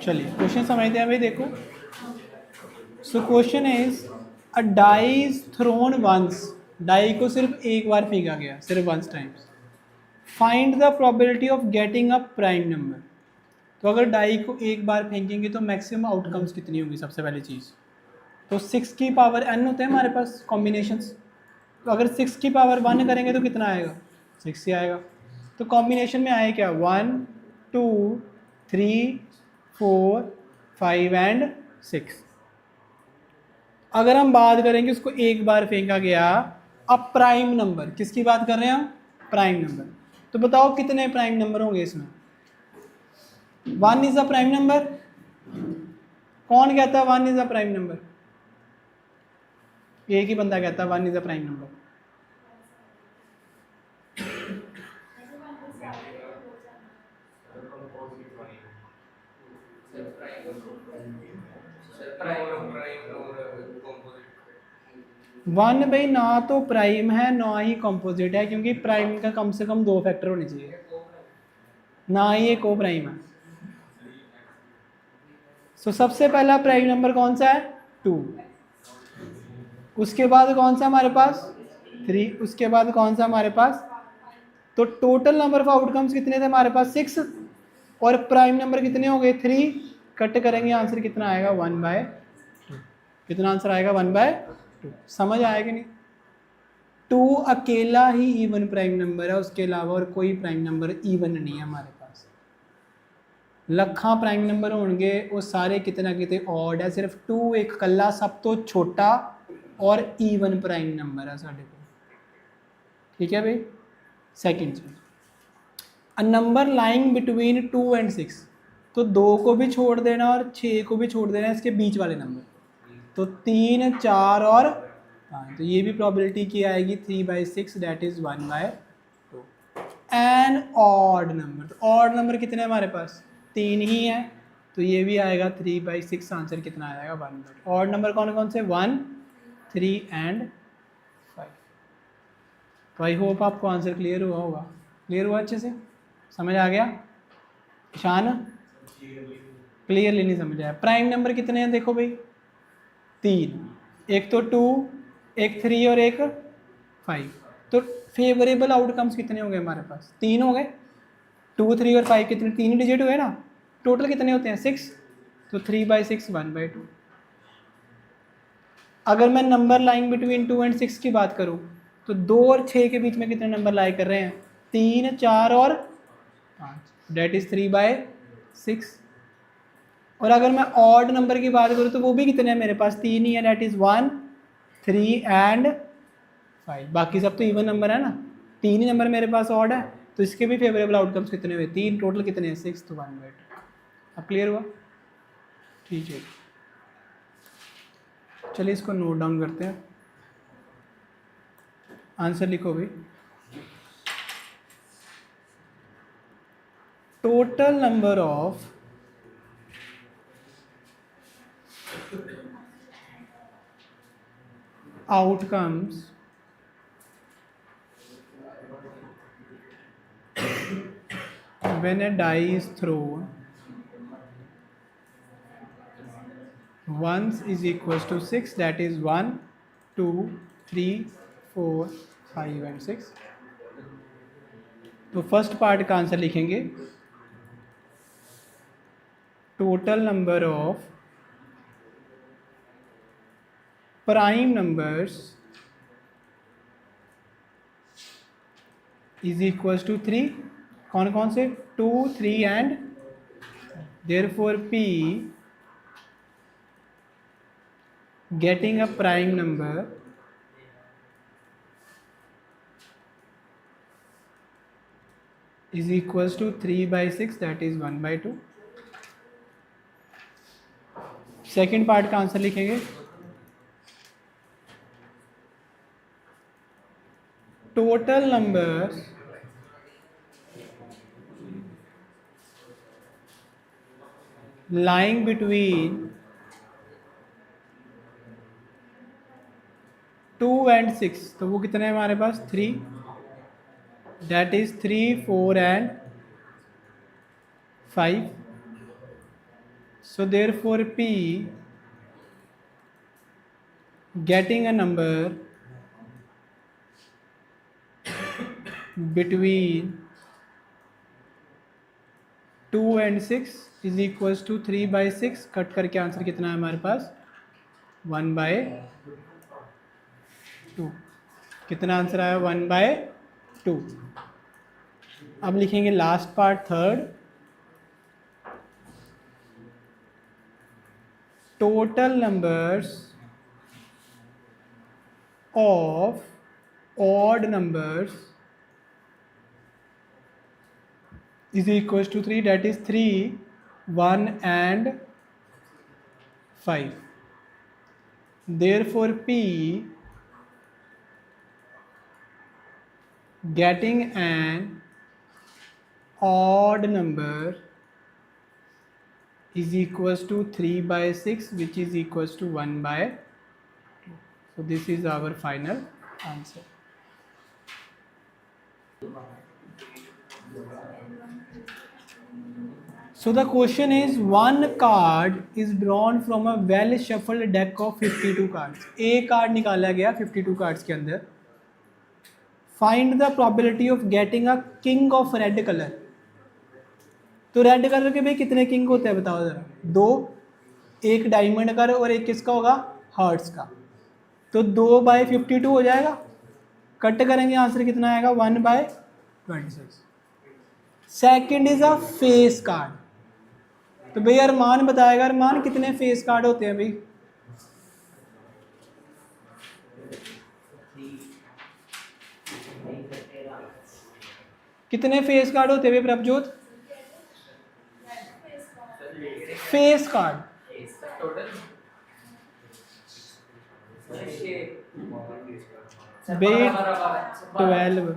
चलिए क्वेश्चन समझते हैं भाई, देखो। So question is a die is thrown once, die को सिर्फ एक बार फेंका गया, सिर्फ once times. Find the probability of getting a prime number. तो अगर डाई को एक बार फेंकेंगे तो मैक्सिमम आउटकम्स कितनी होंगी, सबसे पहली चीज़ तो 6 की पावर n होते हैं हमारे पास कॉम्बिनेशंस। तो अगर 6 की पावर 1 करेंगे तो कितना आएगा, 6 ही आएगा। तो कॉम्बिनेशन में आए क्या, 1 2 3 4 5 एंड 6। अगर हम बात करेंगे उसको एक बार फेंका गया, अब प्राइम नंबर, किसकी बात कर रहे हैं हम, प्राइम नंबर। तो बताओ कितने प्राइम नंबर होंगे इसमें। 1 इज अ प्राइम नंबर। कौन कहता है 1 इज अ प्राइम नंबर, एक ही बंदा कहता है 1 is a prime number. One भाई ना तो प्राइम है ना ही कॉम्पोजिट है, क्योंकि प्राइम का कम से कम 2 फैक्टर होने चाहिए, ना ही एक को प्राइम है। सो सबसे पहला प्राइम नंबर कौन सा है, 2। उसके बाद कौन सा हमारे पास, 3। उसके बाद कौन सा हमारे पास, तो टोटल नंबर ऑफ आउटकम्स कितने थे हमारे पास, 6। और प्राइम नंबर कितने हो गए, 3। कट करेंगे आंसर कितना आएगा, 1/2। कितना आंसर आएगा, 1/2। समझ आएगा नहीं। 2 अकेला ही इवन प्राइम नंबर है, उसके अलावा और कोई प्राइम नंबर इवन नहीं है हमारे पास। ਲੱਖਾਂ प्राइम नंबर होंगे वो सारे कितने ना कितने ऑड है, सिर्फ 2 एक कला सब तो छोटा और ईवन प्राइम नंबर है साढ़े को। ठीक है भाई। सेकंड चीज, a number lying between 2 and 6। तो 2 को भी छोड़ देना और 6 को भी छोड़ देना, इसके बीच वाले नंबर। तो 3 4 और 5, तो ये भी प्रोबेबिलिटी की आएगी 3/6, that is 1/2। An odd number, तो ऑड नंबर कितने हमारे पास, 3 ही है, तो ये भी आएगा 3/6। आंसर कितना आएगा, 1/2। ऑड नंबर कौन कौन से, 1 3 एंड 5। तो आई होप आपको आंसर क्लियर हुआ होगा। क्लियर हुआ अच्छे से, समझ आ गया। ईशान क्लियरली नहीं समझ आया। प्राइम नंबर कितने हैं देखो भाई, 3, एक तो 2, एक 3 और एक 5। तो फेवरेबल आउटकम्स कितने हो गए हमारे पास, 3 हो गए। 2 3 और 5 कितने, 3 डिजिट हुए ना। टोटल कितने होते हैं, 6। तो 3/6 1/2। अगर मैं नंबर लाइंग बिटवीन 2 एंड 6 की बात करूं, तो 2 और 6 के बीच में कितने नंबर लाई कर रहे हैं, 3 4 और 5, डेट इज 3/6। और अगर मैं ऑड नंबर की बात करूं तो वो भी कितने हैं मेरे पास, 3 ही है, डेट इज 1 3 एंड 5। बाकी सब तो इवन नंबर है ना, 3 ही नंबर मेरे पास ऑड है। तो इसके भी फेवरेबल आउटकम्स कितने हुए, 3। टोटल कितने हैं, 6, तो 1/2। अब क्लियर हुआ, ठीक है। चलिए इसको नोट डाउन करते हैं, आंसर लिखो भाई। Total number of outcomes when a die is thrown once is equals to 6, that is 1 2 3 4 5 and 6। तो फर्स्ट पार्ट का आंसर लिखेंगे, total number of prime numbers is equals to 3। कौन कौन से, 2 3 and, therefore P getting a prime number is equals to 3/6, that is 1/2। Second part का answer लिखेंगे, total numbers lying between 2 and 6। तो वो कितने हैं हमारे पास, 3, that is 3 4 and 5. So therefore P getting a number between 2 and 6 is equals to 3/6. Cut करके answer कितना है हमारे पास 1/2. कितना आंसर आया 1/2. अब लिखेंगे last part third. Total numbers of odd numbers is equals to 3, that is 3, 1 and 5. Therefore P getting an odd number is equals to 3/6, which is equals to 1/2. So this is our final answer. So the question is, one card is drawn from a well shuffled deck of 52 cards. एक card निकाला गया 52 cards के अंदर. Find the probability of getting a king of red color. तो red colour के भाई कितने king होते हैं बताओ जरा. 2, एक डायमंड का और एक किसका होगा हार्ट्स का. तो 2/52 हो जाएगा. कट करेंगे आंसर कितना आएगा 1/26. Second is a face card. तो भाई अरमान बताएगा, अरमान कितने फेस कार्ड होते हैं भाई. कितने फेस कार्ड होते हैं भाई प्रभजोत. फेस कार्ड भाई 12.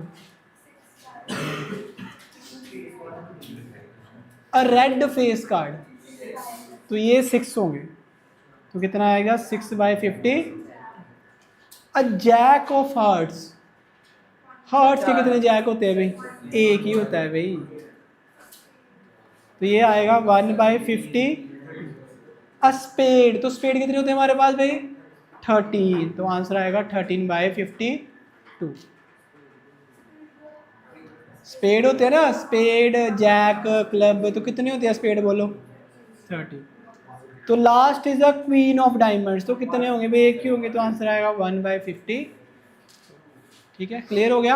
अ रेड फेस कार्ड तो ये 6 होंगे. तो कितना आएगा 6/50. A jack of hearts. Hearts के कितने जैक होते हैं भाई. एक ही होता है भाई. तो ये आएगा 1/50. अ स्पेड. तो स्पेड कितने होते हैं हमारे पास भाई 13. तो आंसर आएगा 13/52. स्पेड होते हैं ना, स्पेड जैक क्लब. तो कितने होते हैं स्पेड बोलो 30. तो last is the queen of diamonds. तो कितने होंगे भाई एक ही होंगे. तो आंसर आएगा 1/50. ठीक है, क्लियर हो गया.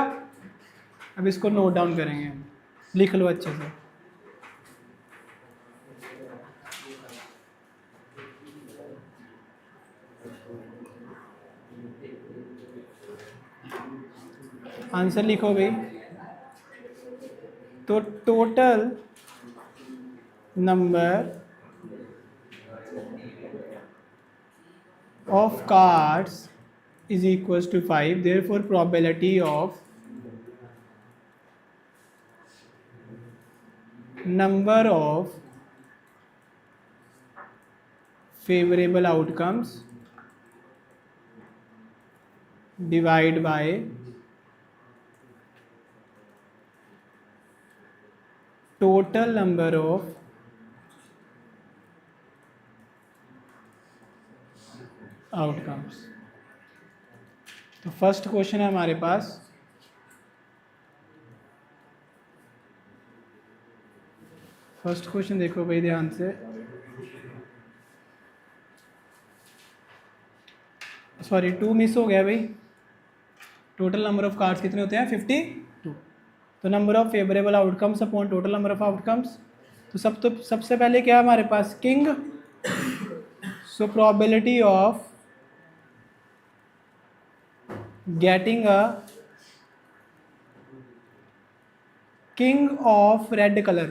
अब इसको नोट डाउन करेंगे, लिख लो अच्छे से. आंसर लिखो भाई. तो total number of cards is equals to 5. Therefore probability of number of favorable outcomes divide by total number of outcomes. तो फर्स्ट क्वेश्चन है हमारे पास. फर्स्ट क्वेश्चन देखो भाई ध्यान से. सॉरी 2 मिस हो गया भाई. टोटल नंबर ऑफ कार्ड्स कितने होते हैं 52. तो number of favourable outcomes upon total number of outcomes. तो सबसे पहले क्या है हमारे पास king. So probability of getting a king of red color.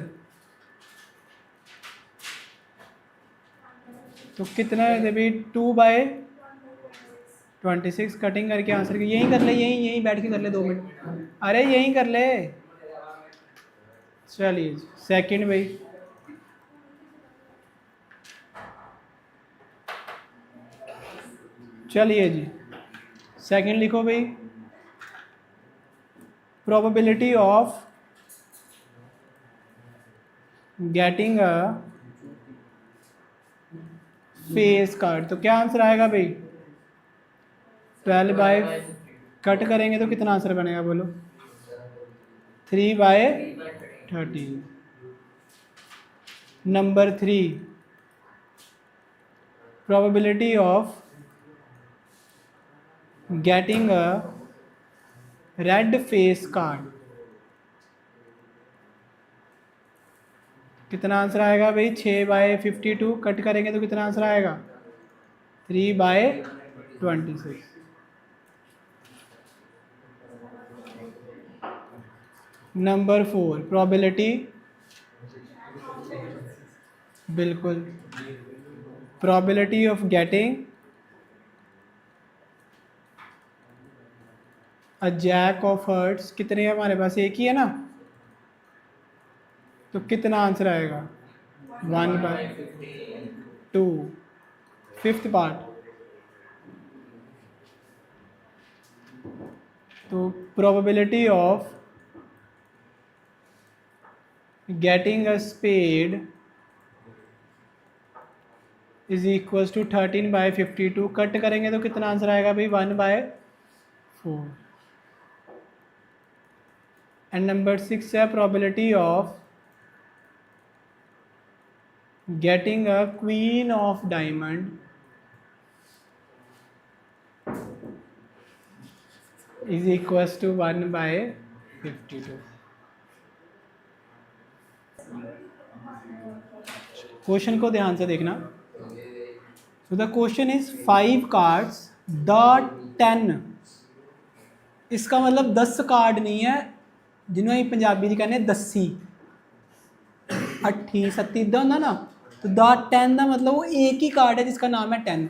तो कितना है भाई 2/26. कटिंग करके आंसर के यहीं कर ले, यहीं बैठ के कर ले 2 मिनट. अरे यहीं कर ले. चलिए सेकंड भाई. चलिए जी सेकंड लिखो भाई. Probability of getting a face card, तो क्या आंसर आएगा भाई? 12 बाय, कट करेंगे तो कितना आंसर बनेगा बोलो? 3/13। Number 3, probability of getting a red face card, कितना आंसर आएगा भाई? 6/52, कट करेंगे तो कितना आंसर आएगा? 3/26। नंबर 4, प्रोबेबिलिटी, बिल्कुल, probability of getting a jack of hearts, कितने है हमारे पास? एक ही है ना, तो कितना आंसर आएगा? 1/2, फिफ्थ पार्ट। तो probability of getting a spade is equal to 13/52, cut करेंगे तो कितना आंसर आएगा भाई? 1/4। एंड नंबर 6 है probability of getting a queen of diamond is equal to 1/52। Question को ध्यान से देखना। So the question is 5 cards the 10, इसका मतलब 10 कार्ड नहीं है जिन्होंने पंजाबी जी कहने 10 अट्ठी 37 इदा होंगे ना, तो द 10 का मतलब वो एक ही कार्ड है जिसका नाम है 10,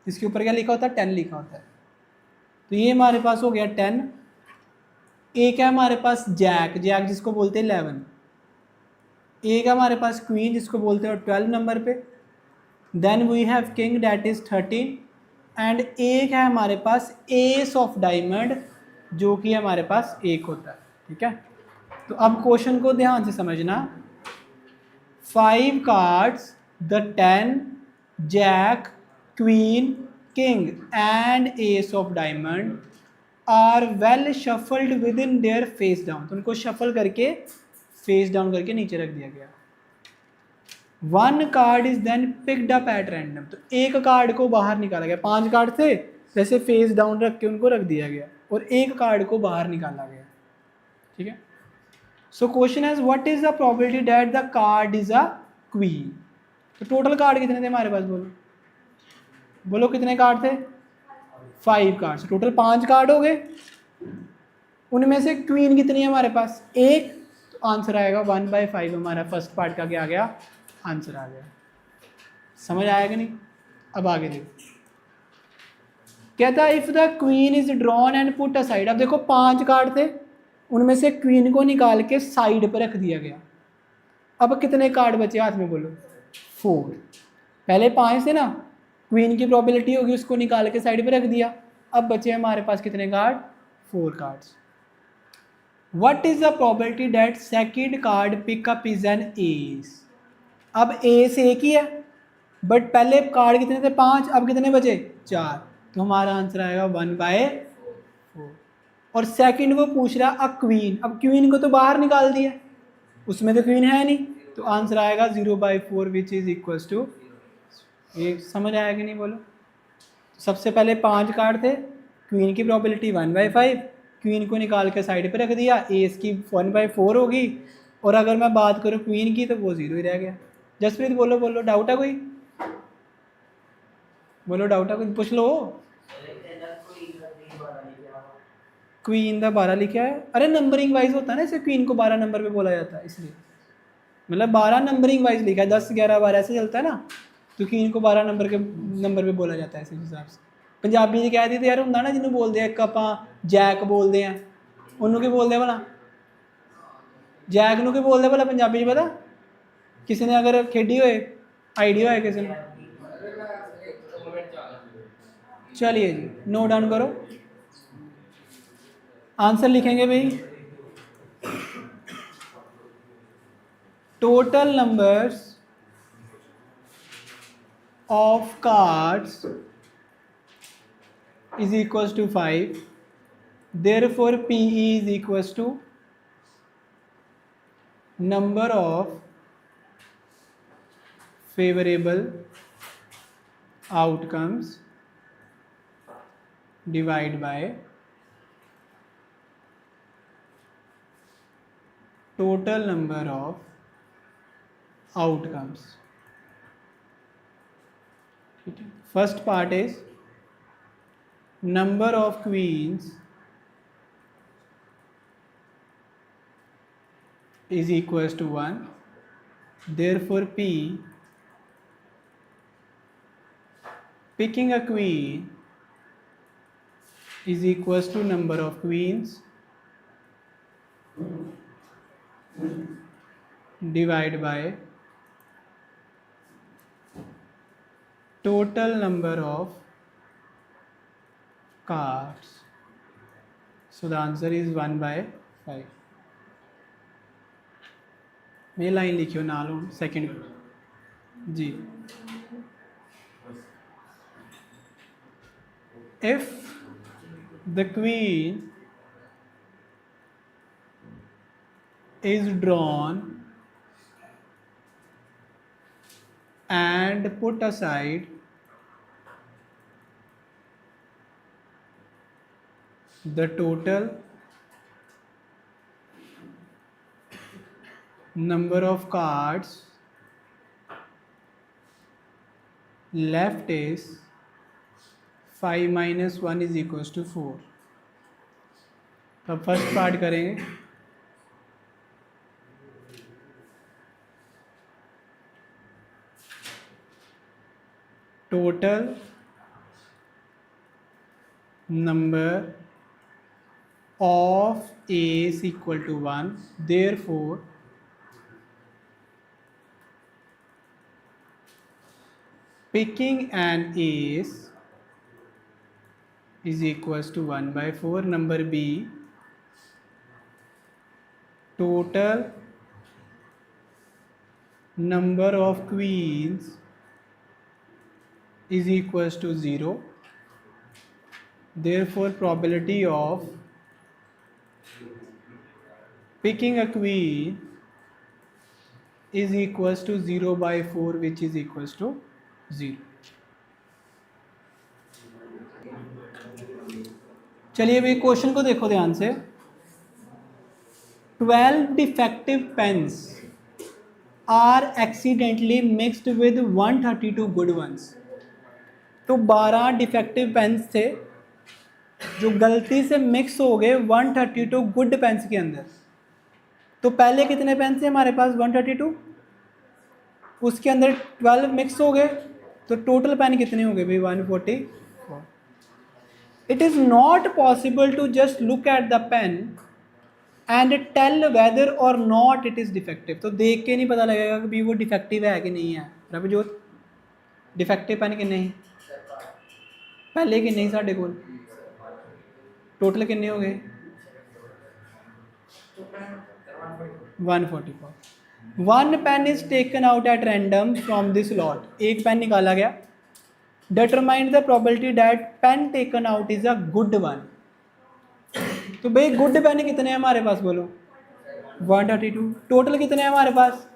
इसके ऊपर क्या लिखा होता है? 10 लिखा होता है। तो ये हमारे पास हो गया 10। एक है हमारे पास जैक, जैक जिसको बोलते हैं 11। एक है हमारे पास क्वीन जिसको बोलते हैं 12 नंबर पे। Then we have king that is 13। And एक है हमारे पास एस ऑफ डायमंड जो कि हमारे पास एक होता है। ठीक है, तो अब क्वेश्चन को ध्यान से समझना। 5 cards the 10 jack queen king and ace of diamond are well shuffled with in their face down, तो उनको शफल करके फेस डाउन करके नीचे रख दिया गया। 1 card is then picked up at random, तो एक कार्ड को बाहर निकाला गया। 5 कार्ड थे, जैसे फेस डाउन रख के उनको रख दिया गया और एक कार्ड को बाहर निकाला गया। ठीक है, सो question is what is the probability that the card is a queen. तो टोटल कार्ड कितने थे हमारे पास? बोलो बोलो कितने कार्ड थे? 5 कार्ड, टोटल 5 कार्ड हो गए। उनमें से क्वीन कितनी है हमारे पास? एक, तो आंसर आएगा 1/5। हमारा फर्स्ट पार्ट का क्या आ गया? आंसर आ गया। समझ आएगा नहीं? अब आगे देखो, कहता है if the queen is drawn and put aside. अब देखो 5 कार्ड थे, उनमें से क्वीन को निकाल के साइड पर रख दिया गया। अब कितने कार्ड बचे हाथ में? बोलो 4। पहले 5 थे ना, क्वीन की प्रोबेबिलिटी होगी, उसको निकाल के साइड पे रख दिया। अब बचे हमारे पास कितने card? 4 cards. What is the probability that second card pick up is an S. अब एस एक ही है, बट पहले कार्ड कितने थे? 5, अब कितने बचे? 4, तो हमारा आंसर आएगा 1/4। और सेकंड वो पूछ रहा अ क्वीन, अब क्वीन को तो बाहर निकाल दिया, उसमें तो क्वीन है नहीं, तो आंसर आएगा 0/4 विच इज इक्वल टू। ये समझ आएगा नहीं? बोलो। सबसे पहले 5 कार्ड थे, क्वीन की प्रोबेबिलिटी 1/5, क्वीन को निकाल के साइड पे रख दिया, एस की 1/4 होगी, और अगर मैं बात करूँ क्वीन की तो वो 0 ही रह गया। जसप्रीत बोलो बोलो, डाउट है कोई? बोलो डाउट है कोई? पूछ लो। क्वीन का 12 लिखा है, अरे नंबरिंग वाइज होता है ना, इसे क्वीन को 12 नंबर पे बोला जाता है, इसलिए मतलब 12 नंबरिंग वाइज लिखा है, 10 11 12 ऐसे चलता है ना, तो क्वीन को 12 नंबर पे बोला जाता है इस हिसाब से। पंजाबी जी कह दी यार होंगे ना जिन्होंने बोलते हैं, एक आप जैक बोलते हैं, उन्होंने की बोलते हैं भला? जैक नू की बोलते भला पंजाबी पता? किसी ने अगर खेडी होए, आइडिया है किसी ने? चलिए जी, नोट डाउन करो, आंसर लिखेंगे भाई। total numbers of cards is equals to 5, therefore PE is equals to number of favorable outcomes divided by total number of outcomes. First part is number of queens is equals to 1, therefore picking a queen is equals to number of queens divided by total number of cards. So the answer is 1/5. ये line लिखियो नाल second जी. If the queen is drawn and put aside, the total number of cards left is 5 minus 1 is equals to 4. तो first part करेंगे. Total number of a's equal to 1, therefore picking an ace is equals to 1/4. Number B, total number of queens is equals to 0, therefore probability of picking a queen is equals to 0/4, which is equals to 0. चलिए भाई question को देखो ध्यान से. 12 defective pens are accidentally mixed with 132 good ones. तो 12 defective pens थे जो गलती से मिक्स हो गए 132 गुड पेन्स के अंदर. तो पहले कितने पेन थे हमारे पास 132, उसके अंदर 12 मिक्स हो गए, तो टोटल पेन कितने हो गए भाई 144. It is not possible to just look at the pen and tell whether और नॉट इट इज़ डिफेक्टिव. तो देख के नहीं पता लगेगा कि भाई वो डिफेक्टिव है कि नहीं है. प्रभजोत डिफेक्टिव पेन कितने ही पहले कि नहीं साढ़े को टोटल कितने हो गए 144. One pen is taken out at random from this lot. एक पेन निकाला गया. Determine the probability that pen taken out is a good one. तो भाई गुड पेन कितने हैं हमारे पास बोलो 132. टोटल कितने हैं हमारे पास.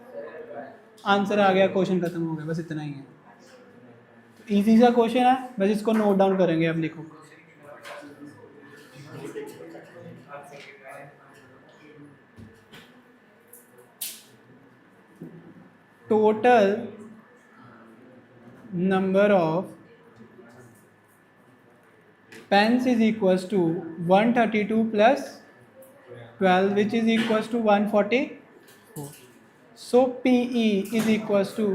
आंसर आ गया, क्वेश्चन खत्म हो गया. बस इतना ही है. इजी सा क्वेश्चन है, बस इसको नोट डाउन करेंगे. अब लिखो total number of pens is equals to 132 plus 12, which is equals to 144. So PE is equals to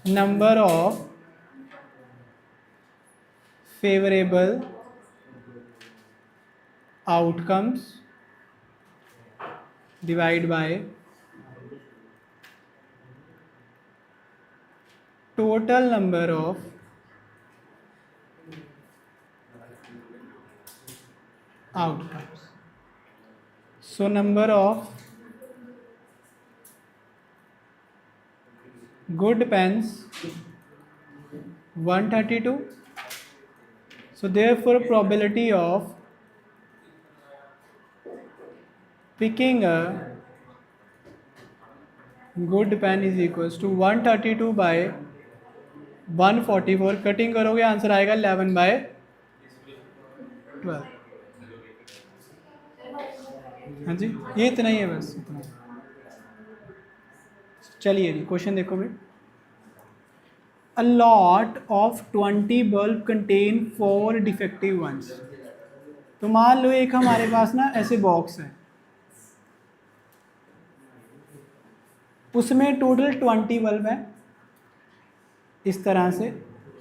number of favorable outcomes divided by total number of outcomes. So number of good pens 132. So therefore probability of picking a good pen is equals to 132 by 144. Cutting करोगे answer आएगा 11/12। हाँ जी, ये इतना ही है, बस इतना। चलिए जी, question देखो भाई। A lot of 20 bulb contain 4 defective ones। तो मान लो एक हमारे पास ना ऐसे बॉक्स है, उसमें टोटल 20 बल्ब है इस तरह से,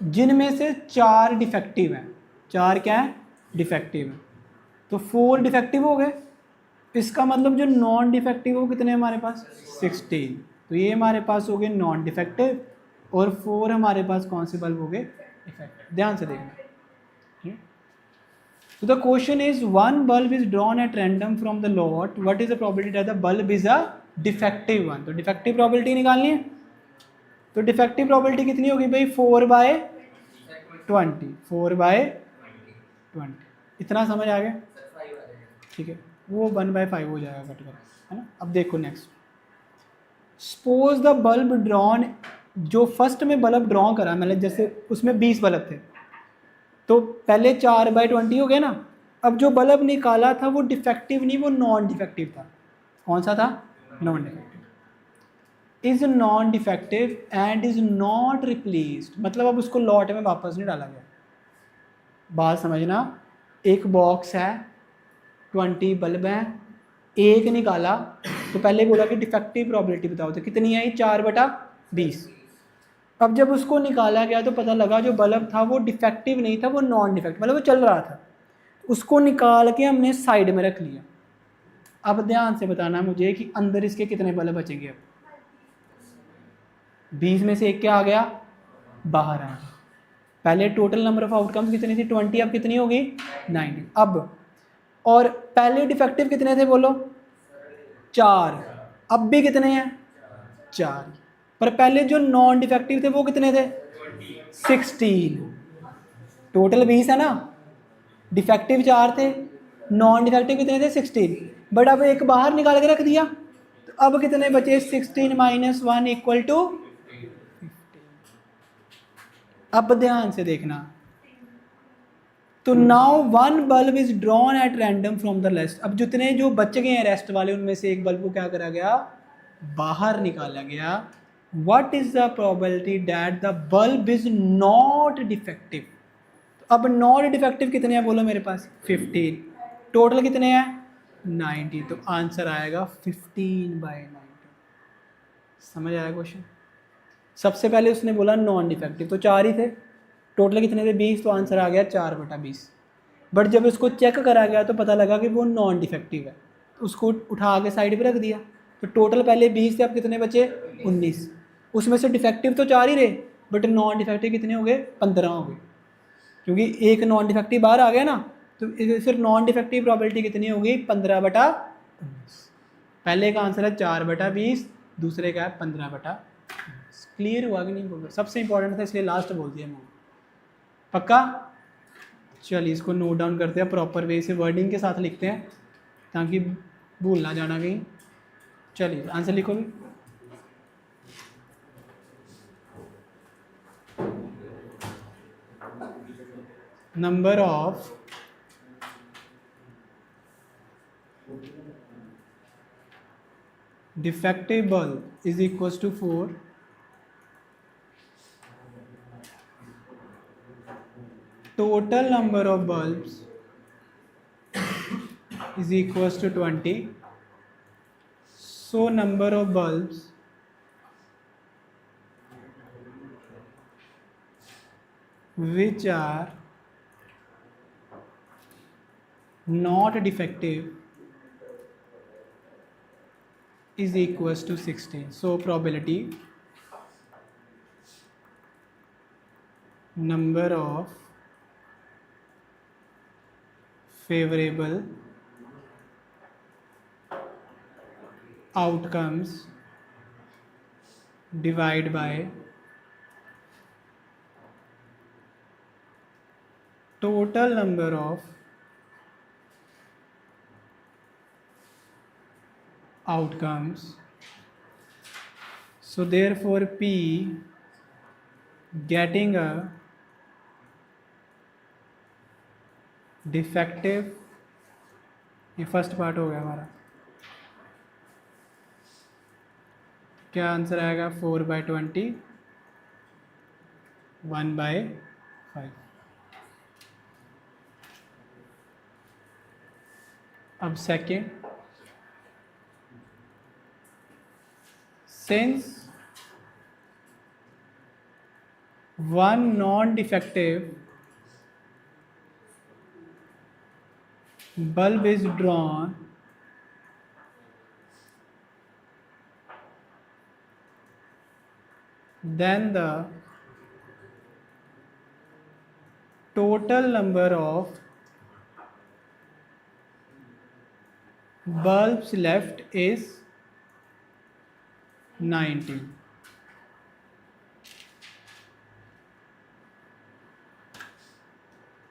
जिनमें से 4 डिफेक्टिव हैं। 4 क्या है? डिफेक्टिव है। तो 4 डिफेक्टिव हो गए। इसका मतलब जो नॉन डिफेक्टिव हो कितने हमारे पास? 16। तो ये हमारे पास हो गए नॉन डिफेक्टिव, और 4 हमारे पास कौन से बल्ब हो गए? डिफेक्टिव। ध्यान से देखना। So the question is, one bulb is drawn at random from the lot. What is the probability that the bulb is a defective one? तो defective probability निकालनी है। तो defective probability कितनी होगी भाई? 4/20। 4/20। इतना समझ आ गया? ठीक है, वो 1/5 हो जाएगा कट कर, है ना। अब देखो next. Suppose the bulb drawn, जो फर्स्ट में बल्ब ड्रॉ करा मैंने, जैसे उसमें 20 बल्ब थे, तो पहले 4/20 हो गया ना। अब जो बल्ब निकाला था वो डिफेक्टिव नहीं, वो नॉन डिफेक्टिव था। कौन सा था? Non defective. Is non defective and is not replaced, मतलब अब उसको लॉट में वापस नहीं डाला गया। बात समझना, एक बॉक्स है, 20 बल्ब हैं, एक निकाला, तो पहले बोला कि डिफेक्टिव प्रॉबिलिटी बताओ, तो कितनी आई? 4/20। अब जब उसको निकाला गया तो पता लगा जो बल्ब था वो डिफेक्टिव नहीं था, वो नॉन डिफेक्टिव, मतलब वो चल रहा था। उसको निकाल के हमने साइड में रख लिया। अब ध्यान से बताना मुझे कि अंदर इसके कितने बल्ब बचेंगे। अब 20 में से एक क्या आ गया? बाहर आ गया। पहले टोटल नंबर ऑफ आउटकम्स कितनी थी? 20। अब कितनी होगी? 90। अब और पहले डिफेक्टिव कितने थे बोलो? 4। अब भी कितने हैं? 4। पर पहले जो नॉन डिफेक्टिव थे वो कितने थे? 16। टोटल 20 है ना, डिफेक्टिव 4 थे, नॉन डिफेक्टिव कितने थे? 16। बट अब एक बाहर निकाल के रख दिया, तो अब कितने बचे? 16 - 1 इक्वल टू 15। अब ध्यान से देखना, तो now one bulb is drawn at random from the rest. अब जितने जो बच गए हैं रेस्ट वाले, उनमें से एक बल्ब को क्या करा गया? बाहर निकाला गया। What is the probability that the bulb is not defective? अब नॉट डिफेक्टिव कितने हैं बोलो मेरे पास? 15। टोटल कितने हैं? 90। तो आंसर आएगा 15/90। समझ आया क्वेश्चन? सबसे पहले उसने बोला नॉन डिफेक्टिव, तो 4 ही थे, टोटल कितने थे? 20। तो आंसर आ गया 4/20। बट जब उसको चेक करा गया तो पता लगा कि वो नॉन डिफेक्टिव है, तो उसको उठा के साइड पे रख दिया। तो टोटल पहले 20 थे, अब कितने बचे? 19। उसमें से डिफेक्टिव तो 4 ही रहे, बट नॉन डिफेक्टिव कितने हो गए? 15 हो गए, क्योंकि एक नॉन डिफेक्टिव बाहर आ गया ना। तो फिर नॉन डिफेक्टिव प्रॉबिलिटी कितनी होगी? 15/19। पहले का आंसर है 4/20, दूसरे का है 15/19। क्लियर हुआ कि नहीं बोल? सबसे इंपॉर्टेंट था इसलिए लास्ट बोल दिया मैंने। पक्का? चलिए इसको नोट डाउन करते हैं, प्रॉपर वे से वर्डिंग के साथ लिखते हैं ताकि भूल ना जाना कहीं। चलिए आंसर लिखो भी। Number of defective bulb is equals to 4, total number of bulbs is equals to 20, so number of bulbs which are not defective is equals to 16. So probability number of favorable outcomes divide by total number of outcomes. So therefore P getting a defective, ये first part हो गया हमारा, क्या answer आएगा 4/20, 1/5। अब second, since one non-defective bulb is drawn, then the total number of bulbs left is 90.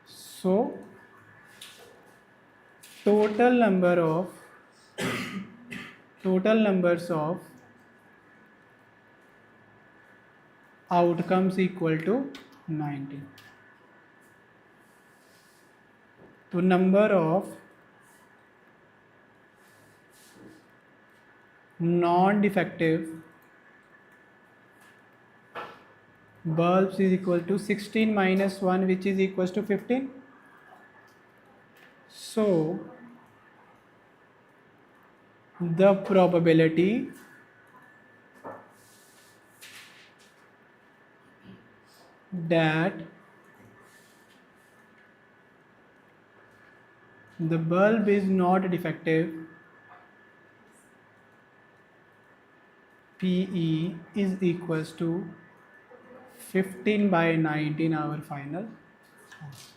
So total numbers of outcomes equal to 90. तो number of non-defective bulbs is equal to 16 minus 1, which is equals to 15. So the probability that the bulb is not defective, PE, is equals to 15/19, our final answer.